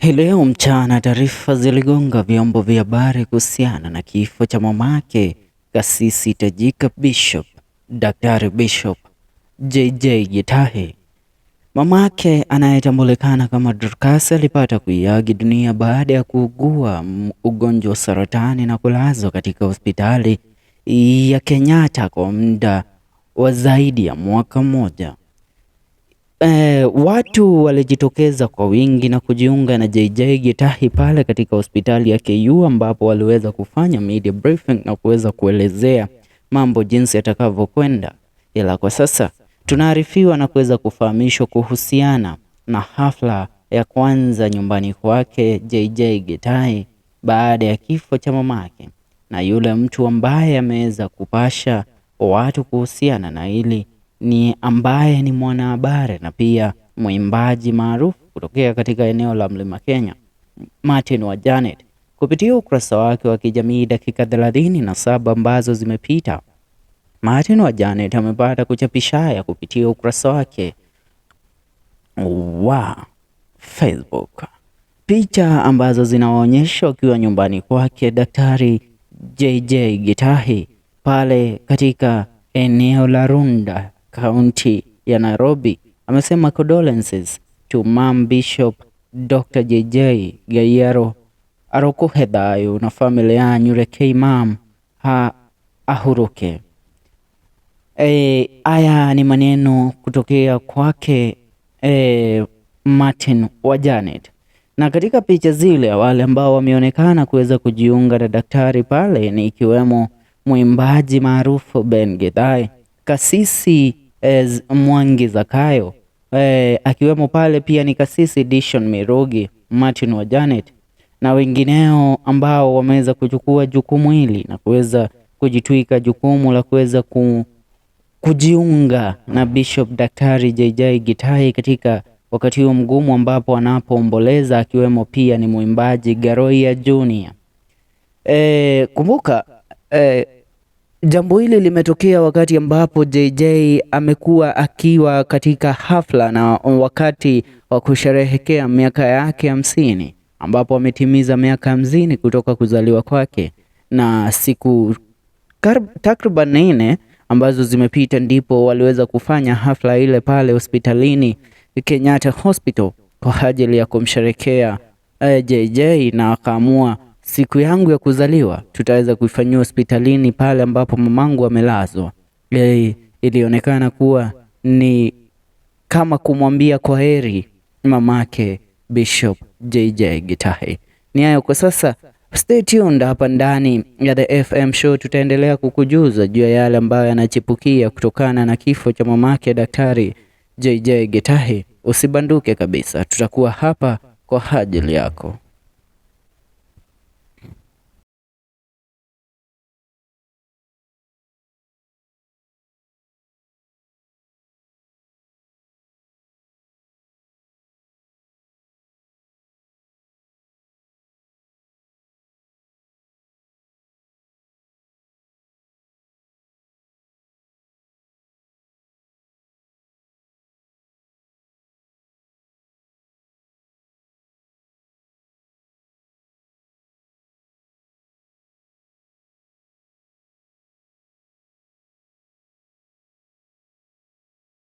Hii leo mchana taarifa ziligonga vyombo vya habari kuhusiana na kifo cha mamake kasisi tajika Bishop Daktari Bishop JJ Gitahi. Mamake anayetambulikana kama Dorcas alipata kuiaga dunia baada ya kuugua ugonjwa wa saratani na kulazwa katika hospitali ya Kenyatta kwa muda wa zaidi ya mwaka mmoja. Watu walijitokeza kwa wingi na kujiunga na JJ Gitahi pale katika hospitali ya KU ambapo waliweza kufanya media briefing na kuweza kuelezea mambo jinsi yatakavyokwenda. Ila kwa sasa tunaarifiwa na kuweza kufahamishwa kuhusiana na hafla ya kwanza nyumbani kwake JJ Gitahi baada ya kifo cha mamake, na yule mtu ambaye ameweza kupasha watu kuhusiana na hili ni ambaye ni mwanahabari na pia mwimbaji maarufu kutokea katika eneo la Mlima Kenya, Martin wa Janet. Kupitia ukurasa wake wa kijamii dakika 37 ambazo zimepita, Martin wa Janet amepata kuchapisha haya kupitia ukurasa wake wa Facebook. Picha ambazo zinaonyesha ukiwa nyumbani kwake Daktari JJ Gitahi pale katika eneo la Runda, kaunti ya Nairobi. Amesema condolences to Mom Bishop Dr. JJ Gayero Arokohedayo na familia yanyu rekei mam ahuruke. Aya ni maneno kutokea kwake Martin wa Janet. Na katika picha zile wale ambao wameonekana kuweza kujiunga na daktari pale ni ikiwemo mwimbaji maarufu Ben Githai, kasisi Mwangi Zakayo, akiwemo pale pia ni kasisi Dishon Mirogi, Martin wa Janet na wengineo ambao wameweza kuchukua jukumu hili na kuweza kujitwika jukumu la kuweza kujiunga na Bishop Daktari JJ Gitahi katika wakati huo mgumu ambapo anapoomboleza, akiwemo pia ni mwimbaji Garoia Junior. Kumbuka jambo hili limetokea wakati ambapo JJ amekuwa akiwa katika hafla na wakati wa kusherehekea miaka yake 50 ambapo ametimiza miaka 50 kutoka kuzaliwa kwake, na siku takriban 4 ambazo zimepita ndipo waliweza kufanya hafla ile pale hospitalini Kenyatta Hospital kwa ajili ya kumsherekea JJ, na akaamua siku yangu ya kuzaliwa tutaweza kuifanyia hospitalini pale ambapo mamangu amelazwa. Ilionekana kuwa ni kama kumwambia kwaheri mamake Bishop JJ Gitahi. Ni hayo kwa sasa. Stay tuned hapa ndani ya The FM Show, tutaendelea kukujuza juu ya yale ambayo yanachipukia kutokana na kifo cha mamake Daktari JJ Gitahi. Usibanduke kabisa, tutakuwa hapa kwa ajili yako.